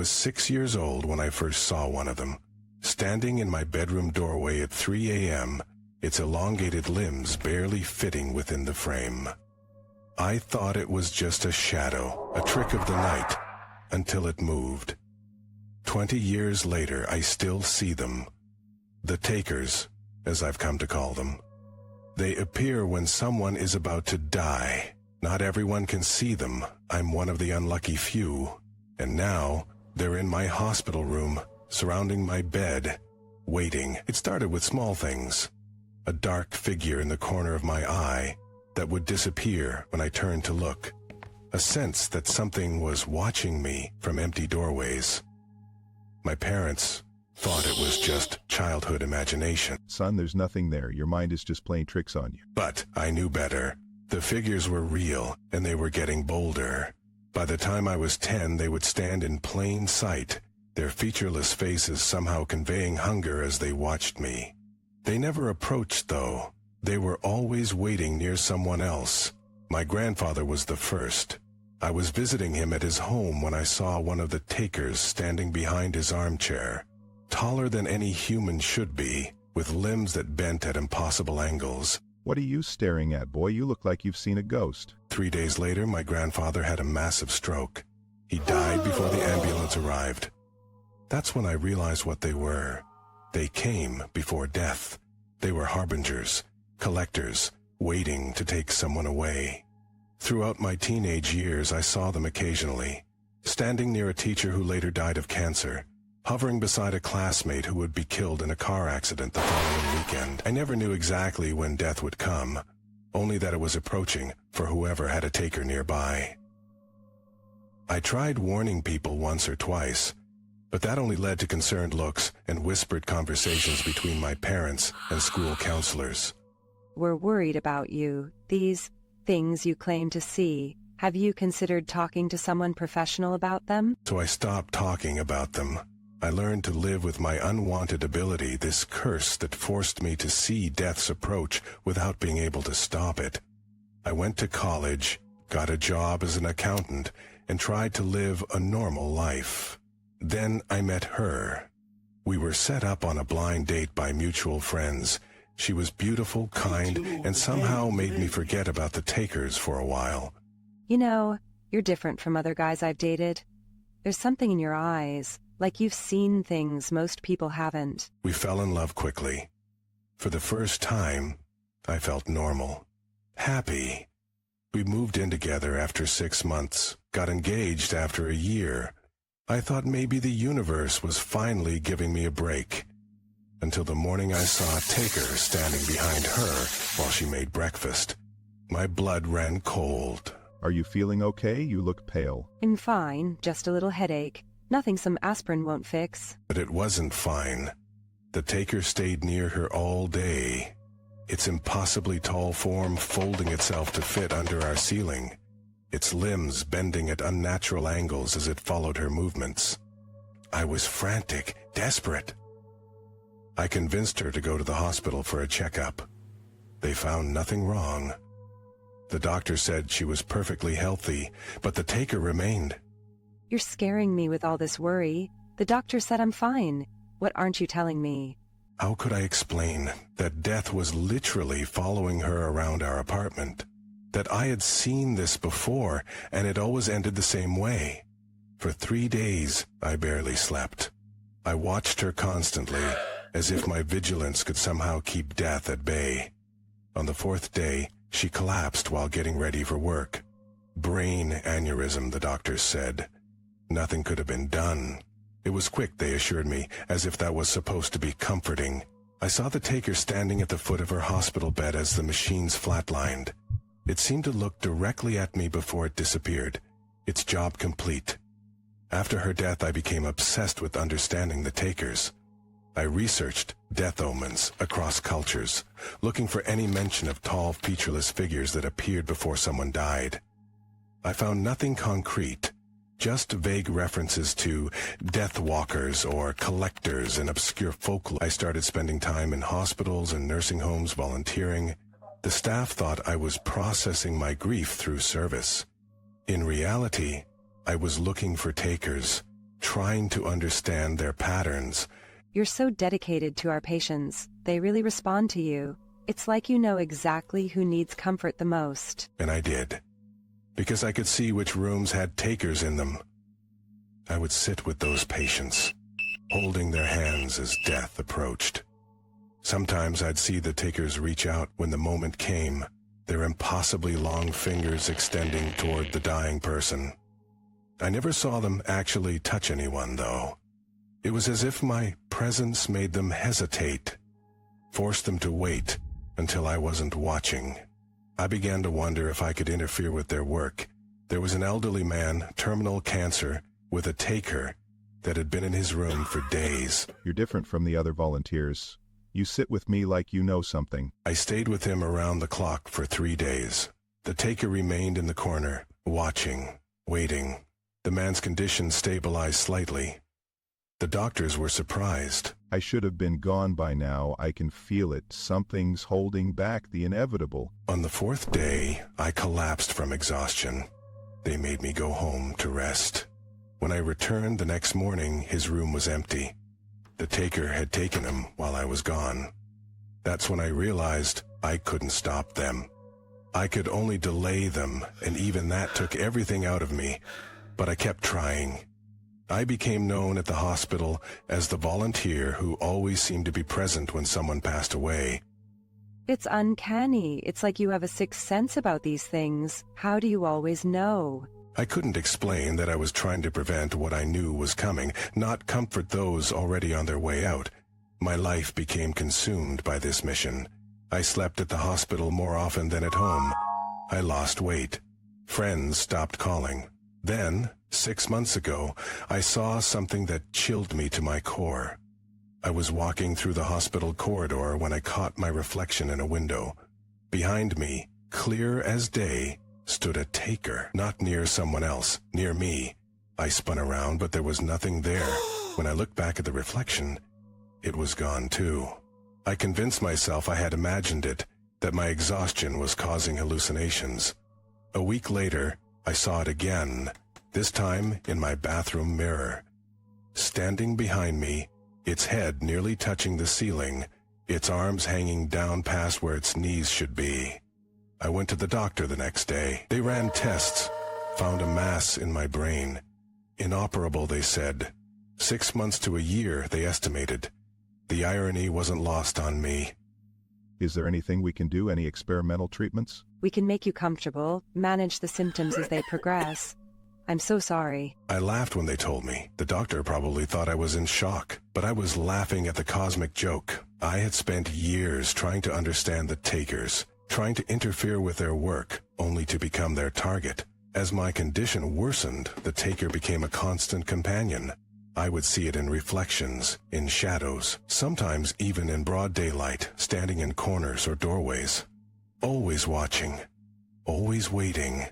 was 6 years old when I first saw one of them, standing in my bedroom doorway at 3 a.m., its elongated limbs barely fitting within the frame. I thought it was just a shadow, a trick of the night, until it moved. 20 years later, I still see them. The takers, as I've come to call them. They appear when someone is about to die. Not everyone can see them. I'm one of the unlucky few. And now, they're in my hospital room, surrounding my bed, waiting. It started with small things. A dark figure in the corner of my eye that would disappear when I turned to look. A sense that something was watching me from empty doorways. My parents thought it was just childhood imagination. Son, there's nothing there. Your mind is just playing tricks on you. But I knew better. The figures were real, and they were getting bolder. By the time I was 10, they would stand in plain sight, their featureless faces somehow conveying hunger as they watched me. They never approached, though. They were always waiting near someone else. My grandfather was the first. I was visiting him at his home when I saw one of the takers standing behind his armchair, taller than any human should be, with limbs that bent at impossible angles. What are you staring at, boy? You look like you've seen a ghost. 3 days later, my grandfather had a massive stroke. He died before the ambulance arrived. That's when I realized what they were. They came before death. They were harbingers, collectors, waiting to take someone away. Throughout my teenage years, I saw them occasionally, standing near a teacher who later died of cancer, hovering beside a classmate who would be killed in a car accident the following weekend. I never knew exactly when death would come, only that it was approaching for whoever had a taker nearby. I tried warning people once or twice, but that only led to concerned looks and whispered conversations between my parents and school counselors. We're worried about you. These things you claim to see. Have you considered talking to someone professional about them? So I stopped talking about them. I learned to live with my unwanted ability, this curse that forced me to see death's approach without being able to stop it. I went to college, got a job as an accountant, and tried to live a normal life. Then I met her. We were set up on a blind date by mutual friends. She was beautiful, kind, and somehow made me forget about the takers for a while. You know, you're different from other guys I've dated. There's something in your eyes, like you've seen things most people haven't. We fell in love quickly. For the first time, I felt normal, happy. We moved in together after 6 months, got engaged after a year. I thought maybe the universe was finally giving me a break, until the morning I saw a taker standing behind her while she made breakfast. My blood ran cold. Are you feeling okay? You look pale. I'm fine, just a little headache. Nothing some aspirin won't fix. But it wasn't fine. The taker stayed near her all day, its impossibly tall form folding itself to fit under our ceiling, its limbs bending at unnatural angles as it followed her movements. I was frantic, desperate. I convinced her to go to the hospital for a checkup. They found nothing wrong. The doctor said she was perfectly healthy, but the taker remained. You're scaring me with all this worry. The doctor said I'm fine. What aren't you telling me? How could I explain that death was literally following her around our apartment? That I had seen this before, and it always ended the same way. For 3 days, I barely slept. I watched her constantly, as if my vigilance could somehow keep death at bay. On the 4th day, she collapsed while getting ready for work. Brain aneurysm, the doctors said. Nothing could have been done. It was quick, they assured me, as if that was supposed to be comforting. I saw the taker standing at the foot of her hospital bed as the machines flatlined. It seemed to look directly at me before it disappeared, its job complete. After her death, I became obsessed with understanding the takers. I researched death omens across cultures, looking for any mention of tall, featureless figures that appeared before someone died. I found nothing concrete, just vague references to death walkers or collectors in obscure folklore. I started spending time in hospitals and nursing homes volunteering. The staff thought I was processing my grief through service. In reality, I was looking for takers, trying to understand their patterns. You're so dedicated to our patients. They really respond to you. It's like you know exactly who needs comfort the most. And I did, because I could see which rooms had takers in them. I would sit with those patients, holding their hands as death approached. Sometimes I'd see the takers reach out when the moment came, their impossibly long fingers extending toward the dying person. I never saw them actually touch anyone, though. It was as if my presence made them hesitate, forced them to wait until I wasn't watching. I began to wonder if I could interfere with their work. There was an elderly man, terminal cancer, with a taker that had been in his room for days. You're different from the other volunteers. You sit with me like you know something. I stayed with him around the clock for 3 days. The taker remained in the corner, watching, waiting. The man's condition stabilized slightly. The doctors were surprised. I should have been gone by now. I can feel it. Something's holding back the inevitable. On the 4th day, I collapsed from exhaustion. They made me go home to rest. When I returned the next morning, his room was empty. The taker had taken him while I was gone. That's when I realized I couldn't stop them. I could only delay them, and even that took everything out of me. But I kept trying. I became known at the hospital as the volunteer who always seemed to be present when someone passed away. It's uncanny. It's like you have a sixth sense about these things. How do you always know? I couldn't explain that I was trying to prevent what I knew was coming, not comfort those already on their way out. My life became consumed by this mission. I slept at the hospital more often than at home. I lost weight. Friends stopped calling. Then, 6 months ago, I saw something that chilled me to my core. I was walking through the hospital corridor when I caught my reflection in a window. Behind me, clear as day, stood a taker, not near someone else, near me. I spun around, but there was nothing there. When I looked back at the reflection, it was gone too. I convinced myself I had imagined it, that my exhaustion was causing hallucinations. A week later, I saw it again, this time in my bathroom mirror. Standing behind me, its head nearly touching the ceiling, its arms hanging down past where its knees should be. I went to the doctor the next day. They ran tests, found a mass in my brain. Inoperable, they said. 6 months to a year, they estimated. The irony wasn't lost on me. Is there anything we can do? Any experimental treatments? We can make you comfortable, manage the symptoms as they progress. I'm so sorry. I laughed when they told me. The doctor probably thought I was in shock, but I was laughing at the cosmic joke. I had spent years trying to understand the takers, trying to interfere with their work, only to become their target. As my condition worsened, the taker became a constant companion. I would see it in reflections, in shadows, sometimes even in broad daylight, standing in corners or doorways. Always watching, always waiting.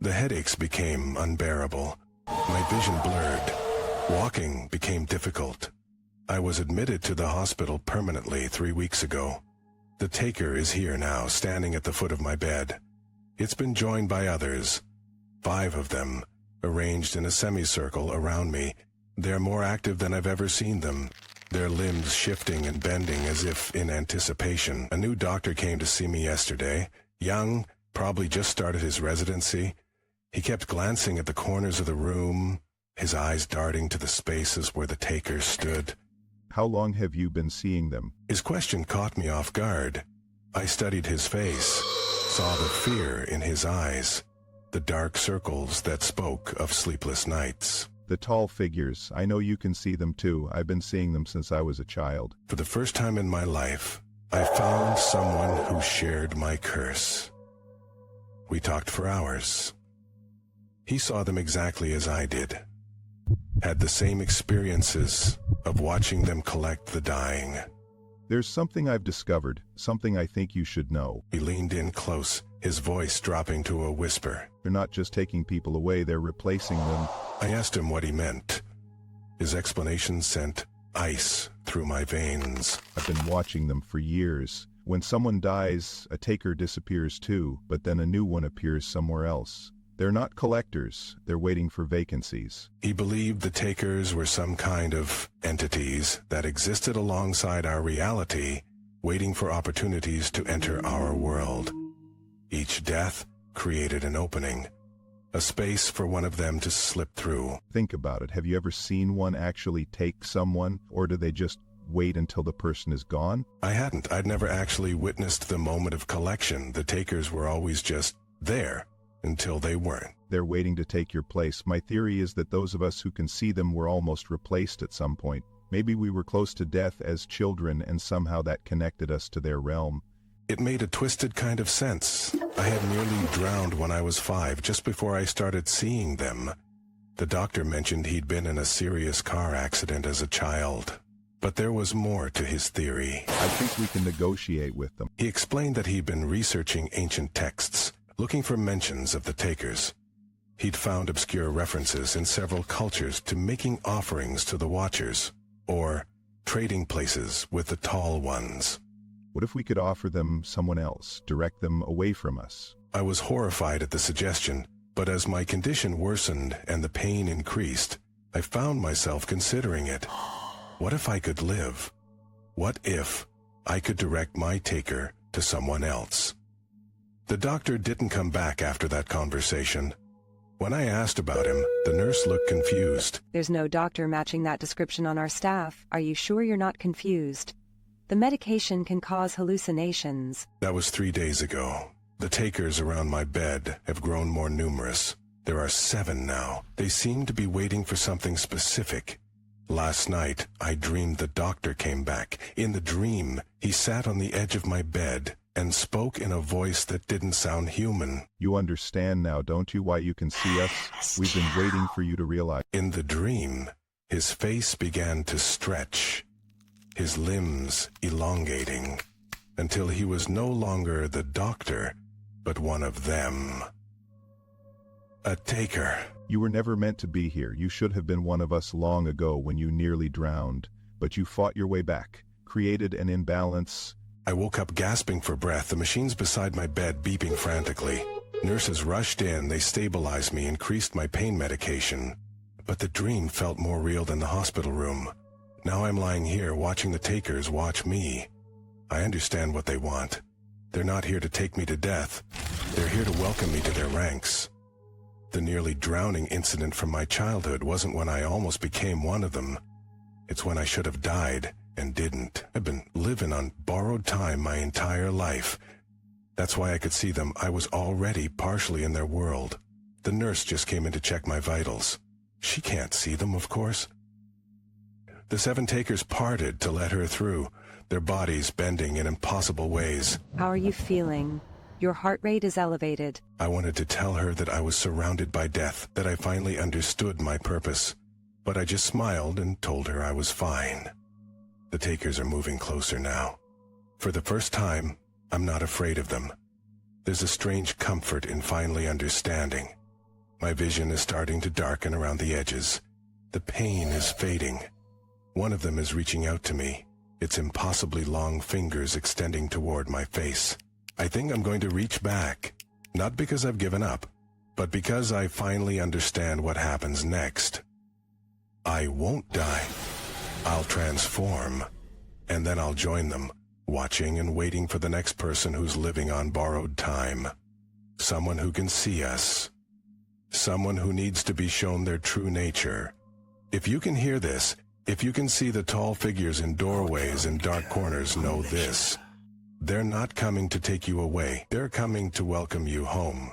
The headaches became unbearable. My vision blurred. Walking became difficult. I was admitted to the hospital permanently 3 weeks ago. The taker is here now, standing at the foot of my bed. It's been joined by others, 5 of them, arranged in a semicircle around me. They're more active than I've ever seen them, their limbs shifting and bending as if in anticipation. A new doctor came to see me yesterday, young, probably just started his residency. He kept glancing at the corners of the room, his eyes darting to the spaces where the takers stood. How long have you been seeing them? His question caught me off guard. I studied his face, saw the fear in his eyes, the dark circles that spoke of sleepless nights. The tall figures, I know you can see them too. I've been seeing them since I was a child. For the first time in my life, I found someone who shared my curse. We talked for hours. He saw them exactly as I did. Had the same experiences of watching them collect the dying. There's something I've discovered, something I think you should know. He leaned in close, his voice dropping to a whisper. They're not just taking people away, they're replacing them. I asked him what he meant. His explanation sent ice through my veins. I've been watching them for years. When someone dies, a taker disappears too, but then a new one appears somewhere else. They're not collectors, they're waiting for vacancies. He believed the takers were some kind of entities that existed alongside our reality, waiting for opportunities to enter our world. Each death created an opening, a space for one of them to slip through. Think about it. Have you ever seen one actually take someone, or do they just wait until the person is gone? I hadn't. I'd never actually witnessed the moment of collection. The takers were always just there until they weren't. They're waiting to take your place. My theory is that those of us who can see them were almost replaced at some point. Maybe we were close to death as children and somehow that connected us to their realm. It made a twisted kind of sense. I had nearly drowned when I was 5, just before I started seeing them. The doctor mentioned he'd been in a serious car accident as a child. But there was more to his theory. I think we can negotiate with them. He explained that he'd been researching ancient texts, looking for mentions of the takers. He'd found obscure references in several cultures to making offerings to the Watchers, or trading places with the Tall Ones. What if we could offer them someone else, direct them away from us? I was horrified at the suggestion, but as my condition worsened and the pain increased, I found myself considering it. What if I could live? What if I could direct my taker to someone else? The doctor didn't come back after that conversation. When I asked about him, the nurse looked confused. There's no doctor matching that description on our staff. Are you sure you're not confused? The medication can cause hallucinations. That was 3 days ago. The takers around my bed have grown more numerous. There are 7 now. They seem to be waiting for something specific. Last night, I dreamed the doctor came back. In the dream, he sat on the edge of my bed and spoke in a voice that didn't sound human. You understand now, don't you, why you can see us? We've been waiting for you to realize. In the dream, his face began to stretch, his limbs elongating, until he was no longer the doctor, but one of them. A taker. You were never meant to be here. You should have been one of us long ago when you nearly drowned. But you fought your way back, created an imbalance. I woke up gasping for breath, the machines beside my bed beeping frantically. Nurses rushed in, they stabilized me, increased my pain medication. But the dream felt more real than the hospital room. Now I'm lying here watching the takers watch me. I understand what they want. They're not here to take me to death. They're here to welcome me to their ranks. The nearly drowning incident from my childhood wasn't when I almost became one of them. It's when I should have died and didn't. I've been living on borrowed time my entire life. That's why I could see them. I was already partially in their world. The nurse just came in to check my vitals. She can't see them, of course. The 7 takers parted to let her through, their bodies bending in impossible ways. How are you feeling? Your heart rate is elevated. I wanted to tell her that I was surrounded by death, that I finally understood my purpose. But I just smiled and told her I was fine. The takers are moving closer now. For the first time, I'm not afraid of them. There's a strange comfort in finally understanding. My vision is starting to darken around the edges. The pain is fading. One of them is reaching out to me, its impossibly long fingers extending toward my face. I think I'm going to reach back, not because I've given up, but because I finally understand what happens next. I won't die. I'll transform, and then I'll join them, watching and waiting for the next person who's living on borrowed time. Someone who can see us. Someone who needs to be shown their true nature. If you can hear this, if you can see the tall figures in doorways and dark corners, know this. They're not coming to take you away. They're coming to welcome you home.